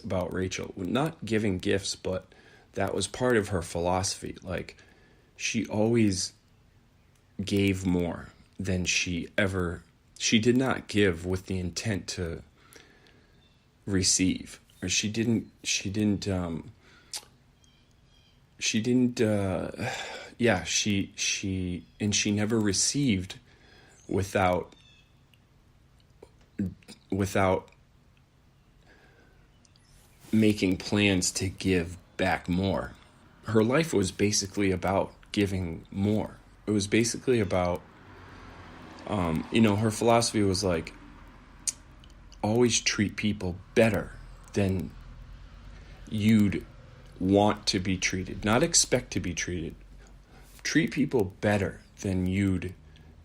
about Rachel. Not giving gifts, but that was part of her philosophy. Like, she always gave more than she did not give with the intent to receive. Or she never received without without making plans to give back more. Her life was basically about giving more. It was basically about, her philosophy was like, always treat people better than you'd want to be treated. Not expect to be treated. Treat people better than you'd,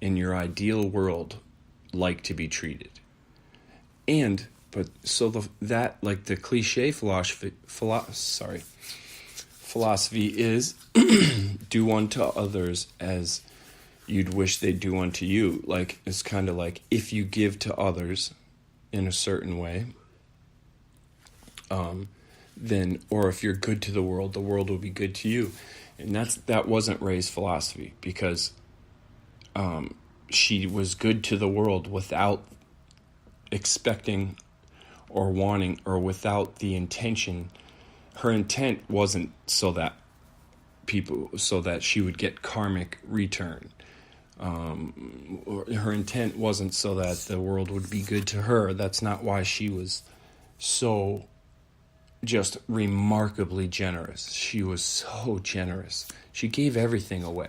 in your ideal world, like to be treated. The cliche philosophy is do unto others as you'd wish they'd do unto you. Like, it's kind of like, if you give to others in a certain way, then, or if you're good to the world will be good to you. And that wasn't Ray's philosophy, because she was good to the world without expecting or wanting, or without the intention. Her intent wasn't so that she would get karmic return. Her intent wasn't so that the world would be good to her. That's not why she was so just remarkably generous. She was so generous. She gave everything away.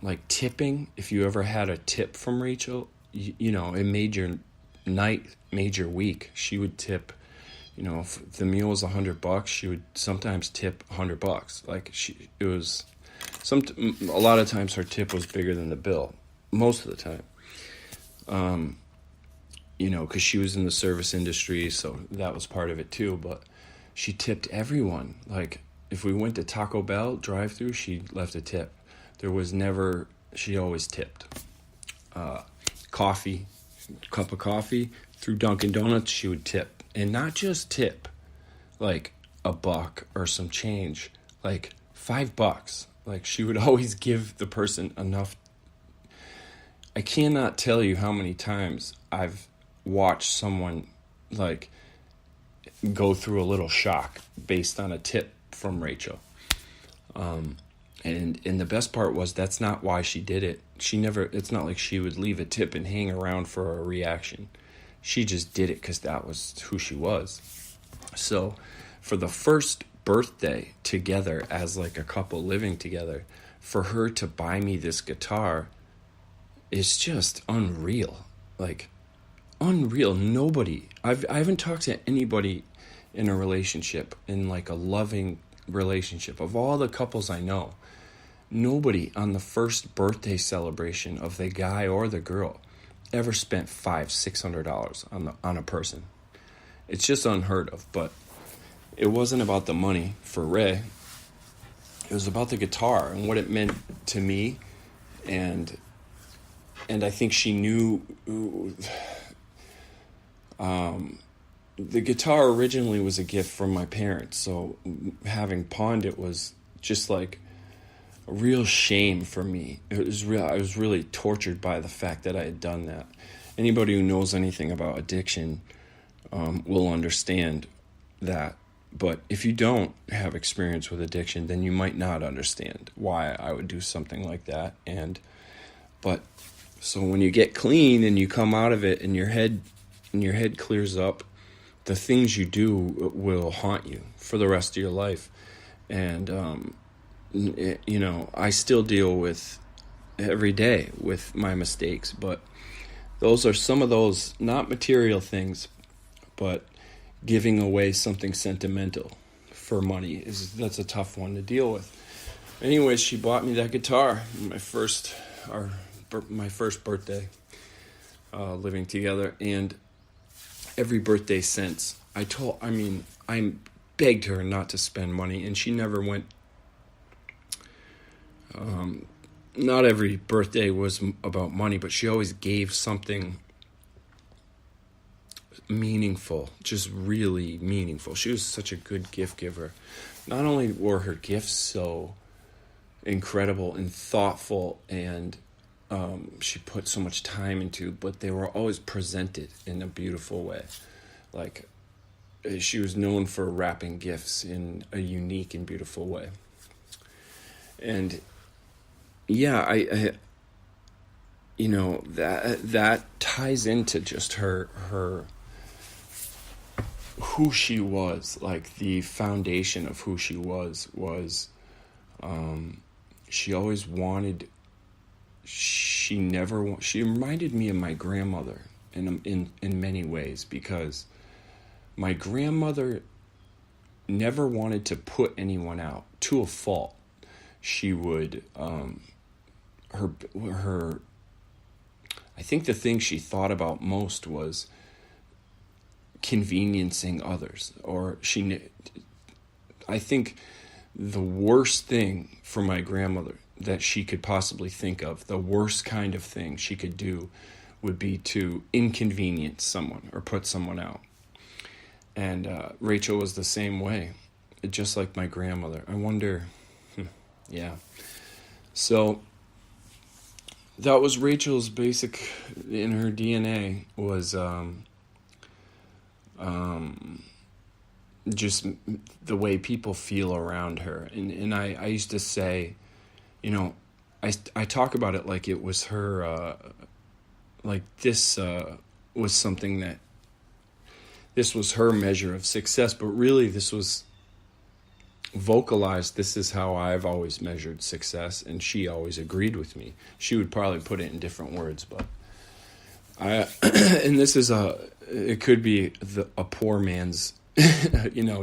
Like tipping, if you ever had a tip from Rachel, it made your night, made your week. She would tip, if the meal was $100, she would sometimes tip $100. Like, a lot of times her tip was bigger than the bill, most of the time. Because she was in the service industry, so that was part of it too. But she tipped everyone. Like, if we went to Taco Bell drive-thru, she left a tip. She always tipped. Coffee, cup of coffee, through Dunkin' Donuts, she would tip. And not just tip, like $1 or some change, like $5. Like, she would always give the person enough. I cannot tell you how many times I've watched someone, like, go through a little shock based on a tip from Rachel. And the best part was, that's not why she did it. It's not like she would leave a tip and hang around for a reaction. She just did it because that was who she was. So for the first birthday together as like a couple living together, for her to buy me this guitar is just unreal. Like, unreal. I haven't talked to anybody in a relationship, in like a loving relationship, of all the couples I know, nobody on the first birthday celebration of the guy or the girl ever spent $500-$600 on a person. It's just unheard of. But it wasn't about the money for Ray. It was about the guitar and what it meant to me, and I think she knew. The guitar originally was a gift from my parents, so having pawned it was just like a real shame for me. It was real. I was really tortured by the fact that I had done that. Anybody who knows anything about addiction will understand that. But if you don't have experience with addiction, then you might not understand why I would do something like that. So when you get clean and you come out of it and your head clears up, the things you do will haunt you for the rest of your life. And, I still deal with every day with my mistakes, but those are some of those, not material things, but giving away something sentimental for money that's a tough one to deal with. Anyways, she bought me that guitar, my first birthday living together, and every birthday since. I begged her not to spend money, and she never went. Not every birthday was about money, but she always gave something meaningful, just really meaningful. She was such a good gift giver. Not only were her gifts so incredible and thoughtful, and she put so much time into, but they were always presented in a beautiful way. Like, she was known for wrapping gifts in a unique and beautiful way. And yeah, I that ties into just her who she was. Like, the foundation of who she was she always wanted, she reminded me of my grandmother in many ways, because my grandmother never wanted to put anyone out to a fault. She would her I think the thing she thought about most was conveniencing others. I think the worst thing for my grandmother that she could possibly think of, the worst kind of thing she could do, would be to inconvenience someone or put someone out. And Rachel was the same way, just like my grandmother. I wonder, yeah. So that was Rachel's basic, in her DNA, was just the way people feel around her. And I used to say, I talk about it like it was her, like this was something that, this was her measure of success, but really this was vocalized. This is how I've always measured success, and she always agreed with me. She would probably put it in different words, but and this is it could be a poor man's,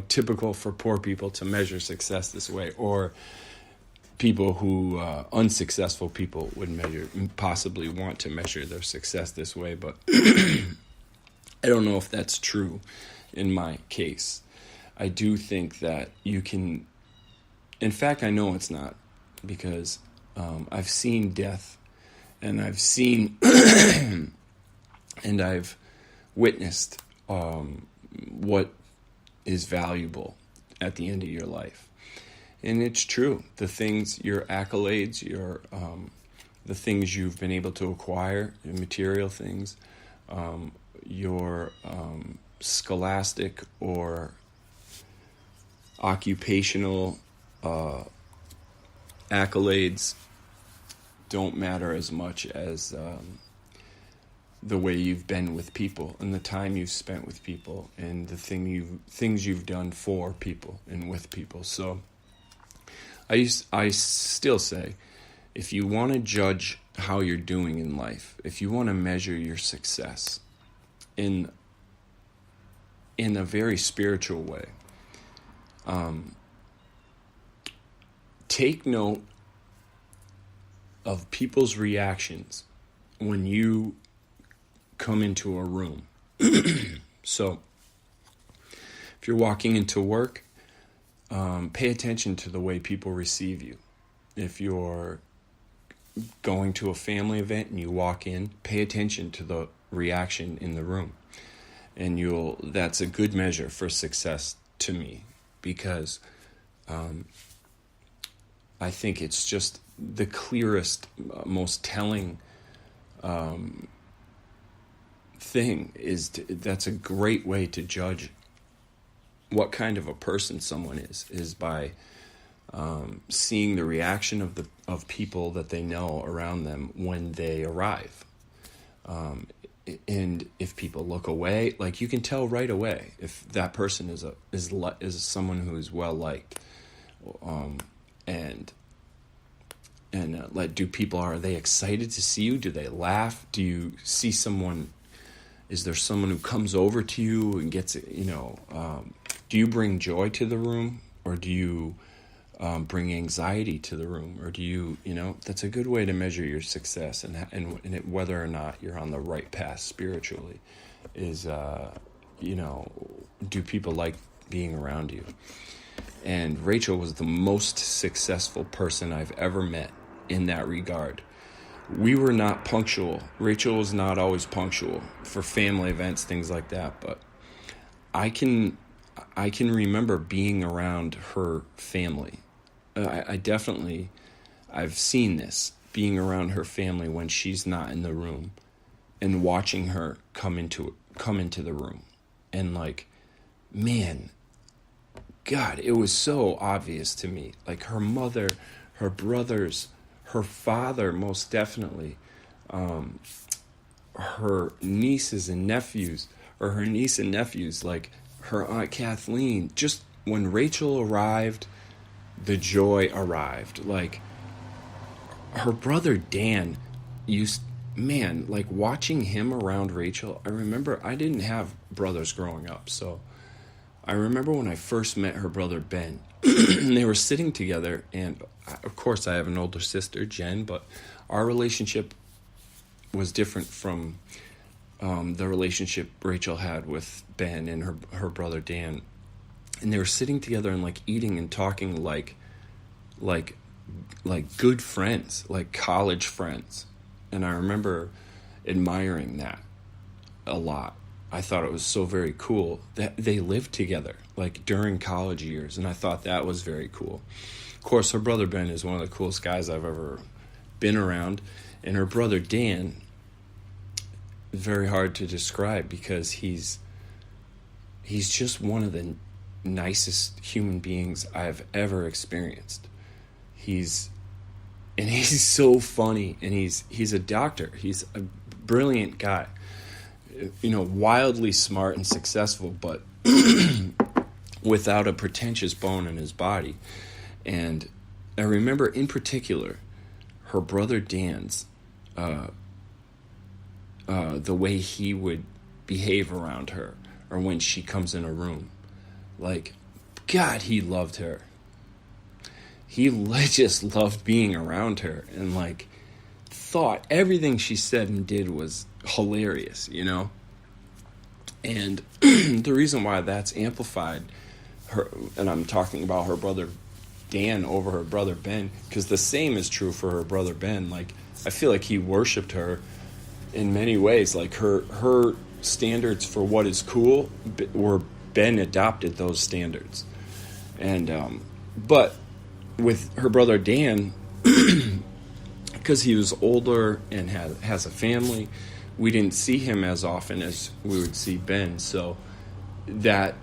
typical for poor people to measure success this way, or people who, unsuccessful people would possibly want to measure their success this way, but I don't know if that's true in my case. I do think that you can, in fact, I know it's not, because I've seen death, and I've seen, and I've witnessed what is valuable at the end of your life. And it's true. The things, your accolades, the things you've been able to acquire, material things, your scholastic or occupational accolades don't matter as much as the way you've been with people, and the time you've spent with people, and the things you've done for people and with people. So I still say, if you want to judge how you're doing in life, if you want to measure your success in a very spiritual way, take note of people's reactions when you come into a room. So if you're walking into work, pay attention to the way people receive you. If you're going to a family event and you walk in, pay attention to the reaction in the room. And that's a good measure for success to me, because I think it's just the clearest, most telling thing. That's a great way to judge what kind of a person someone is by seeing the reaction of people that they know around them when they arrive. And if people look away, like, you can tell right away if that person is someone who is well liked, and are they excited to see you? Do they laugh? Do you see someone? Is there someone who comes over to you and gets do you bring joy to the room, or do you bring anxiety to the room, or do you that's a good way to measure your success and whether or not you're on the right path spiritually. Is do people like being around you? And Rachel was the most successful person I've ever met in that regard. we were not punctual. Rachel was not always punctual for family events, things like that. But I can remember being around her family. I definitely, I've seen this, being around her family when she's not in the room, and watching her come into the room, and like, man, God, it was so obvious to me. Like her mother, her brothers, her father, most definitely, her nieces and nephews, or her niece and nephews, like her Aunt Kathleen. Just when Rachel arrived, the joy arrived. Like her brother Dan like watching him around Rachel. I remember I didn't have brothers growing up, so I remember when I first met her brother Ben, they were sitting together, and of course I have an older sister, Jen, but our relationship was different from the relationship Rachel had with Ben and her brother Dan. And they were sitting together and like eating and talking like good friends, like college friends. And I remember admiring that a lot. I thought it was so very cool that they lived together, like during college years, and I thought that was very cool. Of course, her brother Ben is one of the coolest guys I've ever been around, and her brother Dan, very hard to describe because he's just one of the nicest human beings I've ever experienced. He's so funny, and he's a doctor. He's a brilliant guy. Wildly smart and successful, but without a pretentious bone in his body. And I remember in particular her brother Dan's the way he would behave around her, or when she comes in a room. Like, God, he loved her. He just loved being around her, and like thought everything she said and did was hilarious, And the reason why that's amplified her, and I'm talking about her brother Dan over her brother Ben, because the same is true for her brother Ben. Like, I feel like he worshipped her in many ways. Like her standards for what is cool were, Ben adopted those standards. And but with her brother Dan, because he was older and has a family, we didn't see him as often as we would see Ben, so that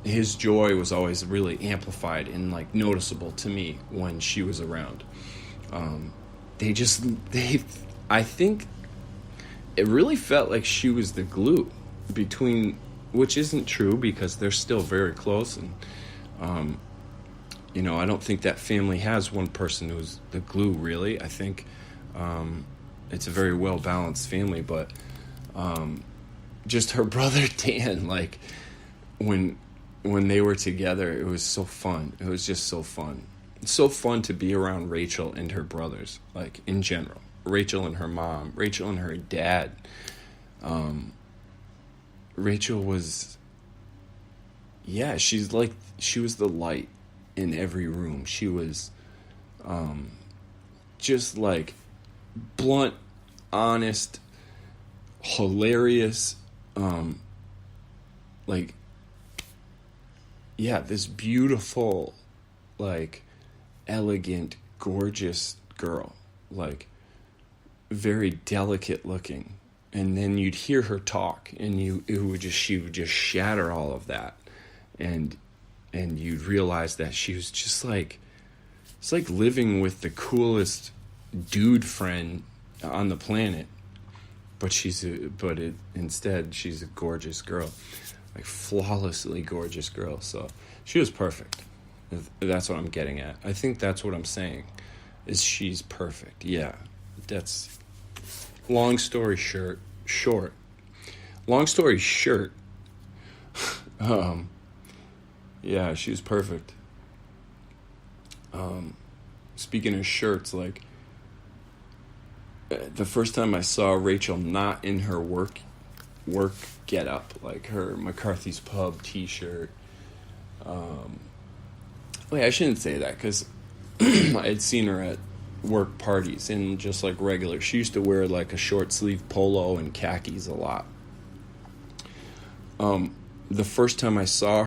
his joy was always really amplified and like noticeable to me when she was around. I think it really felt like she was the glue between, which isn't true because they're still very close, and I don't think that family has one person who's the glue, really. I think it's a very well-balanced family, but just her brother Dan, like when they were together, it was so fun. It was just so fun. It's so fun to be around Rachel and her brothers, like in general. Rachel and her mom, Rachel and her dad. Rachel was, she was the light in every room. She was just like blunt, honest, hilarious, this beautiful, like, elegant, gorgeous girl, like, very delicate looking. And then you'd hear her talk, and she would just shatter all of that, and you'd realize that she was just like, it's like living with the coolest dude friend on the planet, but instead she's a gorgeous girl, like flawlessly gorgeous girl. So she was perfect. That's what I'm getting at. I think that's what I'm saying, is she's perfect. Yeah, that's long story short. Long story short. Yeah, she was perfect. Speaking of shirts, like, the first time I saw Rachel not in her work get up, like her McCarthy's Pub t-shirt. Wait, I shouldn't say that, because I had seen her at work parties and just like regular. She used to wear like a short sleeve polo and khakis a lot. The first time I saw